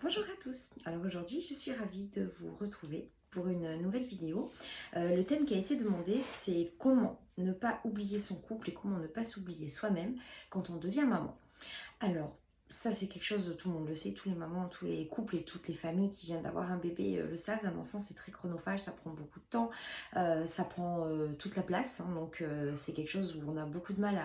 Bonjour à tous. Alors aujourd'hui, je suis ravie de vous retrouver pour une nouvelle vidéo. Le thème qui a été demandé, c'est comment ne pas oublier son couple et comment ne pas s'oublier soi-même quand on devient maman. Alors, ça c'est quelque chose de tout le monde le sait, tous les mamans, tous les couples et toutes les familles qui viennent d'avoir un bébé le savent, un enfant c'est très chronophage, ça prend beaucoup de temps, ça prend toute la place, hein, donc c'est quelque chose où on a beaucoup de mal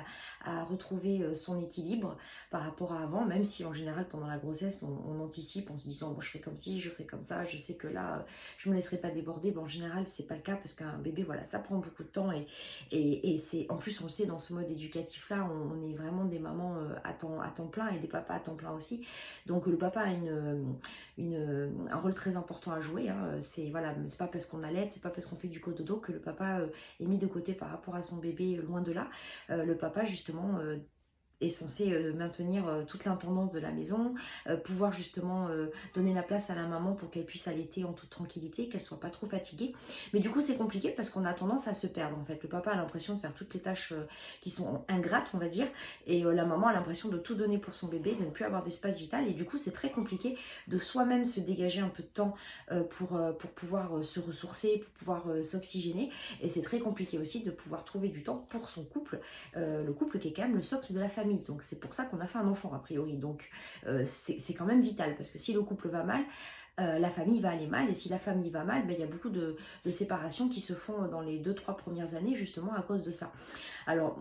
à retrouver son équilibre par rapport à avant, même si en général pendant la grossesse on anticipe en se disant bon je ferai comme ci, je ferai comme ça, je sais que là je me laisserai pas déborder, bon, en général c'est pas le cas parce qu'un bébé voilà ça prend beaucoup de temps et c'est en plus on le sait dans ce mode éducatif là on est vraiment des mamans à temps plein et des papas à temps plein aussi. Donc le papa a un rôle très important à jouer. Hein. C'est voilà, c'est pas parce qu'on allait, c'est pas parce qu'on fait du cododo que le papa est mis de côté par rapport à son bébé, loin de là. Le papa justement est censé maintenir toute l'intendance de la maison, pouvoir justement donner la place à la maman pour qu'elle puisse allaiter en toute tranquillité, qu'elle soit pas trop fatiguée. Mais du coup c'est compliqué parce qu'on a tendance à se perdre en fait. Le papa a l'impression de faire toutes les tâches qui sont ingrates on va dire, et la maman a l'impression de tout donner pour son bébé, de ne plus avoir d'espace vital, et du coup c'est très compliqué de soi-même se dégager un peu de temps pour pouvoir se ressourcer, pour pouvoir s'oxygéner, et c'est très compliqué aussi de pouvoir trouver du temps pour son couple, le couple qui est quand même le socle de la famille. Donc c'est pour ça qu'on a fait un enfant a priori. Donc c'est quand même vital parce que si le couple va mal, la famille va aller mal, et si la famille va mal, ben, il y a beaucoup de séparations qui se font dans les 2-3 premières années justement à cause de ça. Alors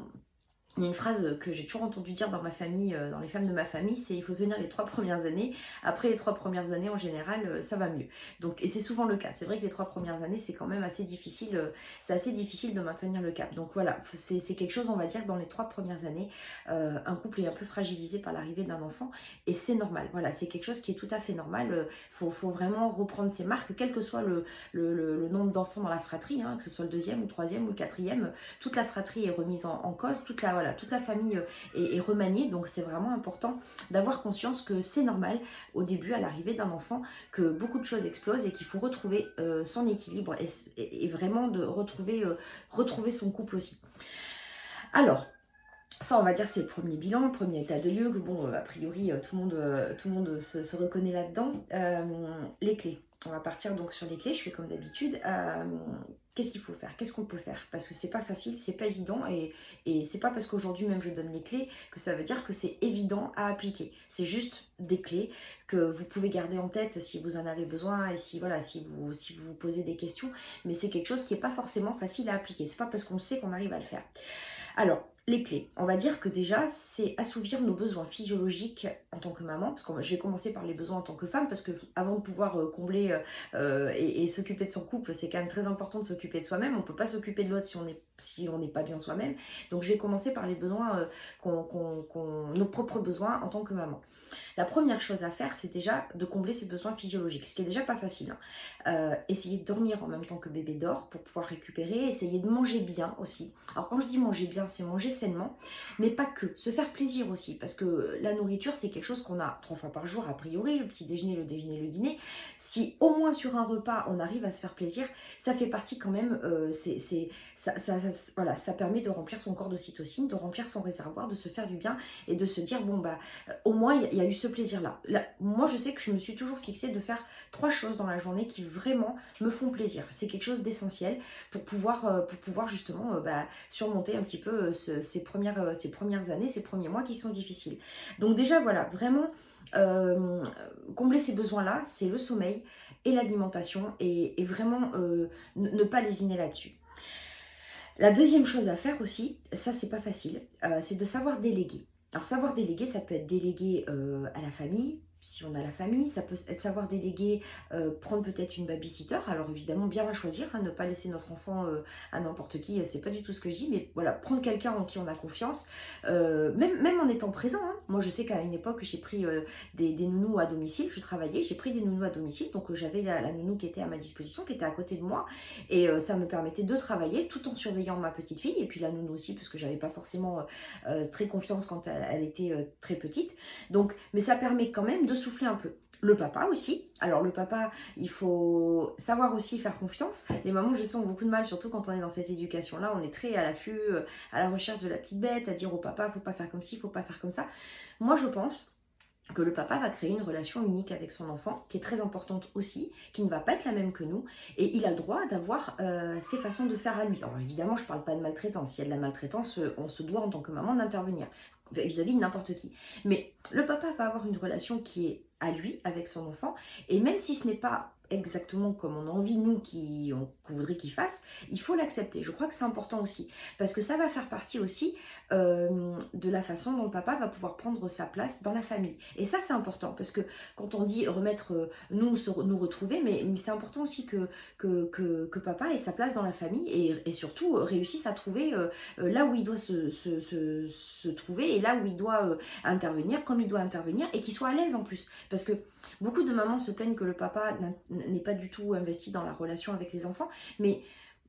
il y a une phrase que j'ai toujours entendu dire dans ma famille, dans les femmes de ma famille, c'est il faut tenir les 3 premières années. Après les 3 premières années, en général, ça va mieux. Donc, et c'est souvent le cas. C'est vrai que les 3 premières années, c'est quand même assez difficile. C'est assez difficile de maintenir le cap. Donc voilà, c'est quelque chose, on va dire, dans les 3 premières années, un couple est un peu fragilisé par l'arrivée d'un enfant, et c'est normal. Voilà, c'est quelque chose qui est tout à fait normal. Faut vraiment reprendre ses marques, quel que soit le nombre d'enfants dans la fratrie, hein, que ce soit le deuxième ou le troisième ou le quatrième. Toute la fratrie est remise en cause, toute la famille est remaniée, donc c'est vraiment important d'avoir conscience que c'est normal au début, à l'arrivée d'un enfant, que beaucoup de choses explosent et qu'il faut retrouver son équilibre et vraiment de retrouver son couple aussi. Alors, ça, on va dire, c'est le premier bilan, le premier état de lieu, que bon, a priori, tout le monde se reconnaît là-dedans. Les clés. On va partir donc sur les clés, je fais comme d'habitude. Qu'est-ce qu'il faut faire? Qu'est-ce qu'on peut faire? Parce que c'est pas facile, c'est pas évident, et c'est pas parce qu'aujourd'hui même je donne les clés que ça veut dire que c'est évident à appliquer. C'est juste des clés que vous pouvez garder en tête si vous en avez besoin, et si voilà, si vous posez des questions, mais c'est quelque chose qui n'est pas forcément facile à appliquer. C'est pas parce qu'on le sait qu'on arrive à le faire. Alors, les clés, on va dire que déjà, c'est assouvir nos besoins physiologiques en tant que maman, parce que je vais commencer par les besoins en tant que femme, parce que avant de pouvoir combler et s'occuper de son couple, c'est quand même très important de s'occuper de soi-même. On ne peut pas s'occuper de l'autre si on n'est pas bien soi-même. Donc je vais commencer par les besoins, nos propres besoins en tant que maman. La première chose à faire, c'est déjà de combler ses besoins physiologiques, ce qui est déjà pas facile. Hein. Essayer de dormir en même temps que bébé dort pour pouvoir récupérer, essayer de manger bien aussi. Alors quand je dis manger bien, c'est manger sainement, mais pas que, se faire plaisir aussi, parce que la nourriture, c'est quelque chose qu'on a 3 fois par jour a priori, le petit déjeuner, le déjeuner, le dîner. Si au moins sur un repas, on arrive à se faire plaisir, ça fait partie quand même, voilà, ça permet de remplir son corps d'ocytocine, de remplir son réservoir, de se faire du bien et de se dire, bon bah, au moins il y a eu ce plaisir-là. Moi, je sais que je me suis toujours fixée de faire 3 choses dans la journée qui vraiment me font plaisir. C'est quelque chose d'essentiel pour pouvoir justement surmonter un petit peu ces premières années, ces premiers mois qui sont difficiles. Donc déjà, voilà, vraiment combler ces besoins-là, c'est le sommeil et l'alimentation, et vraiment ne pas lésiner là-dessus. La deuxième chose à faire aussi, ça c'est pas facile, c'est de savoir déléguer. Alors savoir déléguer, ça peut être déléguer à la famille, si on a la famille, ça peut être savoir déléguer, prendre peut-être une babysitter. Alors évidemment bien la choisir, hein, ne pas laisser notre enfant à n'importe qui, c'est pas du tout ce que je dis, mais voilà, prendre quelqu'un en qui on a confiance, même en étant présent. Hein. Moi je sais qu'à une époque j'ai pris des nounous à domicile, je travaillais, j'ai pris des nounous à domicile, donc j'avais la nounou qui était à ma disposition, qui était à côté de moi, et ça me permettait de travailler tout en surveillant ma petite fille, et puis la nounou aussi, parce que j'avais pas forcément très confiance quand elle était très petite. Donc, mais ça permet quand même de souffler un peu. Le papa aussi. Alors le papa, il faut savoir aussi faire confiance. Les mamans, je sais, ont beaucoup de mal, surtout quand on est dans cette éducation-là. On est très à l'affût, à la recherche de la petite bête, à dire au papa, faut pas faire comme ci, faut pas faire comme ça. Moi, je pense que le papa va créer une relation unique avec son enfant, qui est très importante aussi, qui ne va pas être la même que nous, et il a le droit d'avoir ses façons de faire à lui. Alors évidemment, je ne parle pas de maltraitance. S'il y a de la maltraitance, on se doit en tant que maman d'intervenir vis-à-vis de n'importe qui. Mais le papa va avoir une relation qui est à lui, avec son enfant, et même si ce n'est pas exactement comme on a envie, nous, qu'on voudrait qu'il fasse, il faut l'accepter. Je crois que c'est important aussi, parce que ça va faire partie aussi de la façon dont le papa va pouvoir prendre sa place dans la famille. Et ça, c'est important, parce que quand on dit remettre, nous retrouver, mais c'est important aussi que papa ait sa place dans la famille et surtout réussisse à trouver là où il doit se trouver et là où il doit intervenir, comme il doit intervenir, et qu'il soit à l'aise en plus. Parce que beaucoup de mamans se plaignent que le papa n'est pas du tout investi dans la relation avec les enfants, mais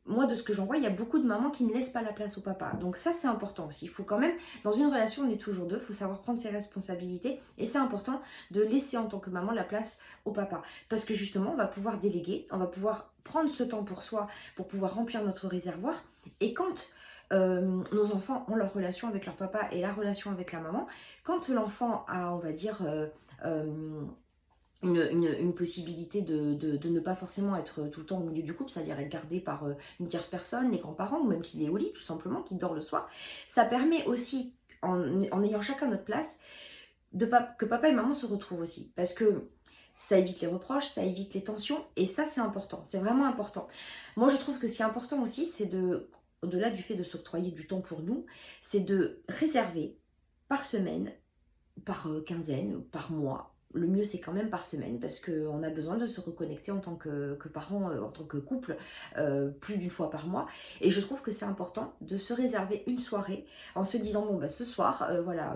moi, de ce que j'en vois, il y a beaucoup de mamans qui ne laissent pas la place au papa. Donc ça, c'est important aussi. Il faut quand même, dans une relation, on est toujours deux, il faut savoir prendre ses responsabilités. Et c'est important de laisser en tant que maman la place au papa. Parce que justement, on va pouvoir déléguer, on va pouvoir prendre ce temps pour soi, pour pouvoir remplir notre réservoir. Et quand nos enfants ont leur relation avec leur papa et la relation avec la maman, quand l'enfant a, on va dire... une possibilité de ne pas forcément être tout le temps au milieu du couple, c'est-à-dire être gardé par une tierce personne, les grands-parents, ou même qu'il est au lit tout simplement, qu'il dort le soir. Ça permet aussi, en ayant chacun notre place, que papa et maman se retrouvent aussi. Parce que ça évite les reproches, ça évite les tensions, et ça c'est important, c'est vraiment important. Moi je trouve que ce qui est important aussi, c'est au-delà du fait de s'octroyer du temps pour nous, c'est de réserver par semaine, par quinzaine, par mois. Le mieux, c'est quand même par semaine, parce qu'on a besoin de se reconnecter en tant que parents, en tant que couple, plus d'une fois par mois. Et je trouve que c'est important de se réserver une soirée en se disant, bon, bah, ce soir, voilà,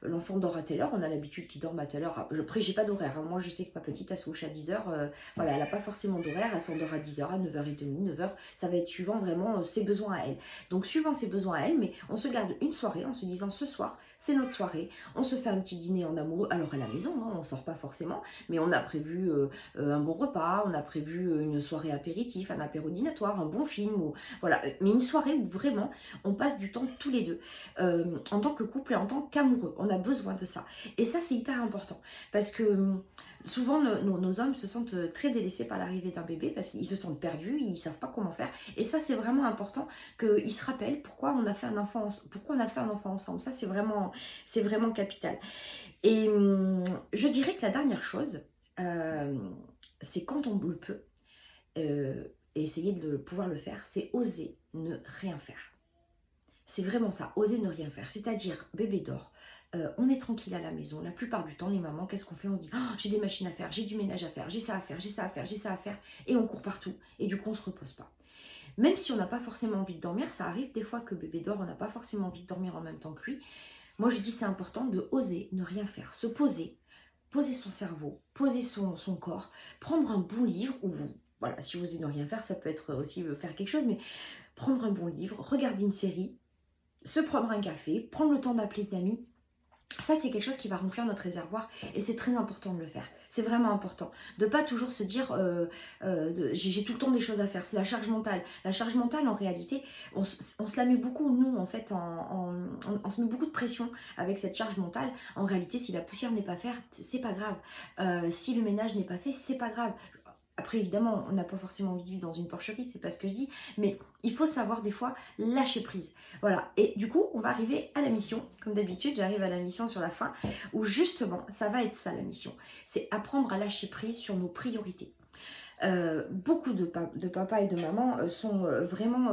l'enfant dort à telle heure, on a l'habitude qu'il dorme à telle heure. Après, j'ai pas d'horaire, hein. Moi, je sais que ma petite, elle se couche à 10h, voilà, elle n'a pas forcément d'horaire, elle s'endort à 10h, à 9h30, 9h, ça va être suivant vraiment ses besoins à elle. Donc, suivant ses besoins à elle, mais on se garde une soirée en se disant, ce soir, c'est notre soirée, on se fait un petit dîner en amoureux, alors à la maison, hein, on sort pas forcément, mais on a prévu un bon repas, on a prévu une soirée apéritif, un apéro dînatoire, un bon film, ou, voilà, mais une soirée où vraiment on passe du temps tous les deux, en tant que couple et en tant qu'amoureux, on a besoin de ça. Et ça c'est hyper important, parce que souvent nos hommes se sentent très délaissés par l'arrivée d'un bébé, parce qu'ils se sentent perdus, ils ne savent pas comment faire, et ça c'est vraiment important qu'ils se rappellent pourquoi on a fait un enfant, ensemble. Ça c'est vraiment capital. Et je dirais que la dernière chose, c'est quand on le peut, et essayer de pouvoir le faire, c'est oser ne rien faire. C'est vraiment ça, oser ne rien faire. C'est-à-dire, bébé dort, on est tranquille à la maison. La plupart du temps, les mamans, qu'est-ce qu'on fait? On se dit, oh, j'ai des machines à faire, j'ai du ménage à faire, j'ai ça à faire, j'ai ça à faire, j'ai ça à faire. Et on court partout. Et du coup, on ne se repose pas. Même si on n'a pas forcément envie de dormir, ça arrive des fois que bébé dort, on n'a pas forcément envie de dormir en même temps que lui. Moi, je dis c'est important de oser ne rien faire, se poser son cerveau, poser son corps, prendre un bon livre, ou voilà, si vous osez ne rien faire, ça peut être aussi faire quelque chose, mais prendre un bon livre, regarder une série, se prendre un café, prendre le temps d'appeler une amie. Ça, c'est quelque chose qui va remplir notre réservoir et c'est très important de le faire. C'est vraiment important. De ne pas toujours se dire j'ai tout le temps des choses à faire. C'est la charge mentale. La charge mentale, en réalité, on se la met beaucoup, nous, en fait, on se met beaucoup de pression avec cette charge mentale. En réalité, si la poussière n'est pas faite, c'est pas grave. Si le ménage n'est pas fait, c'est pas grave. Après, évidemment, on n'a pas forcément envie de vivre dans une porcherie, c'est pas ce que je dis, mais il faut savoir des fois lâcher prise. Voilà, et du coup, on va arriver à la mission. Comme d'habitude, j'arrive à la mission sur la fin, où justement, ça va être ça la mission. C'est apprendre à lâcher prise sur nos priorités. Beaucoup de papas et de mamans sont vraiment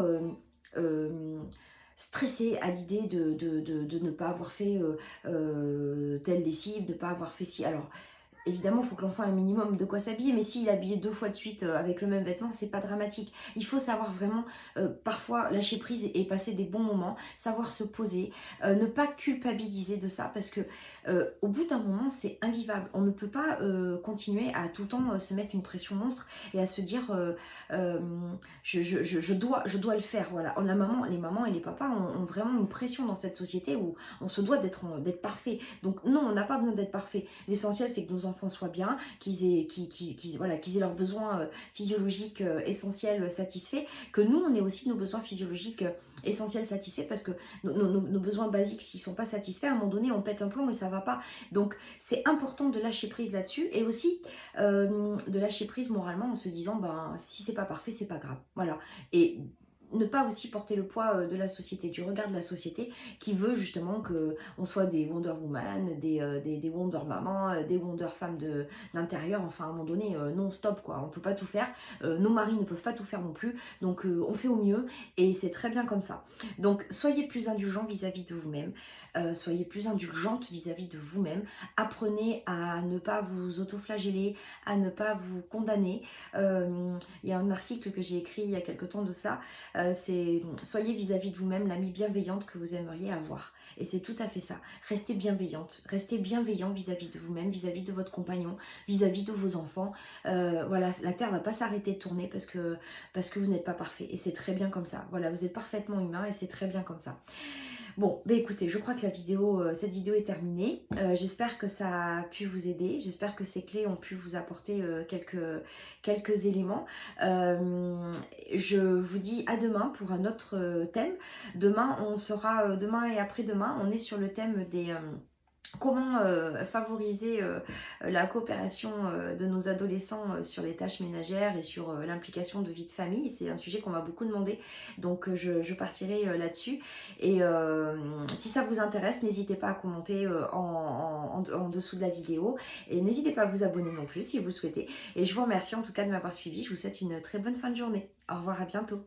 stressés à l'idée de ne pas avoir fait telle lessive, de ne pas avoir fait ci. Alors, évidemment, il faut que l'enfant ait un minimum de quoi s'habiller, mais s'il est habillé 2 fois de suite avec le même vêtement, c'est pas dramatique. Il faut savoir vraiment, parfois, lâcher prise et passer des bons moments, savoir se poser, ne pas culpabiliser de ça, parce que au bout d'un moment, c'est invivable. On ne peut pas continuer à tout le temps se mettre une pression monstre et à se dire je dois le faire. Voilà. Les mamans et les papas ont vraiment une pression dans cette société où on se doit d'être parfait. Donc non, on n'a pas besoin d'être parfait. L'essentiel, c'est que nos enfants enfants soient bien, voilà, qu'ils aient leurs besoins physiologiques essentiels satisfaits, que nous, on ait aussi nos besoins physiologiques essentiels satisfaits, parce que nos besoins basiques, s'ils ne sont pas satisfaits, à un moment donné, on pète un plomb et ça ne va pas. Donc, c'est important de lâcher prise là-dessus, et aussi de lâcher prise moralement en se disant, ben, si c'est pas parfait, c'est pas grave. Voilà. Et ne pas aussi porter le poids de la société, du regard de la société qui veut justement qu'on soit des Wonder Woman, des Wonder Maman, des Wonder Femmes d'intérieur, enfin à un moment donné, non stop quoi, on peut pas tout faire, nos maris ne peuvent pas tout faire non plus, donc on fait au mieux et c'est très bien comme ça. Donc soyez plus indulgents vis-à-vis de vous-même, soyez plus indulgente vis-à-vis de vous-même, apprenez à ne pas vous autoflageller, à ne pas vous condamner. Il y a un article que j'ai écrit il y a quelque temps de ça, c'est soyez vis-à-vis de vous-même l'amie bienveillante que vous aimeriez avoir. Et c'est tout à fait ça. Restez bienveillante, restez bienveillant vis-à-vis de vous-même, vis-à-vis de votre compagnon, vis-à-vis de vos enfants. Voilà, la Terre va pas s'arrêter de tourner parce que vous n'êtes pas parfait. Et c'est très bien comme ça. Voilà, vous êtes parfaitement humain et c'est très bien comme ça. Bon, bah écoutez, je crois que cette vidéo est terminée. J'espère que ça a pu vous aider. J'espère que ces clés ont pu vous apporter quelques éléments. Je vous dis à demain pour un autre thème. Demain, demain et après-demain, on est sur le thème des... comment favoriser la coopération de nos adolescents sur les tâches ménagères et sur l'implication de vie de famille. C'est un sujet qu'on m'a beaucoup demandé, donc je partirai là-dessus. Et si ça vous intéresse, n'hésitez pas à commenter en dessous de la vidéo. Et n'hésitez pas à vous abonner non plus si vous le souhaitez. Et je vous remercie en tout cas de m'avoir suivi. Je vous souhaite une très bonne fin de journée. Au revoir, à bientôt.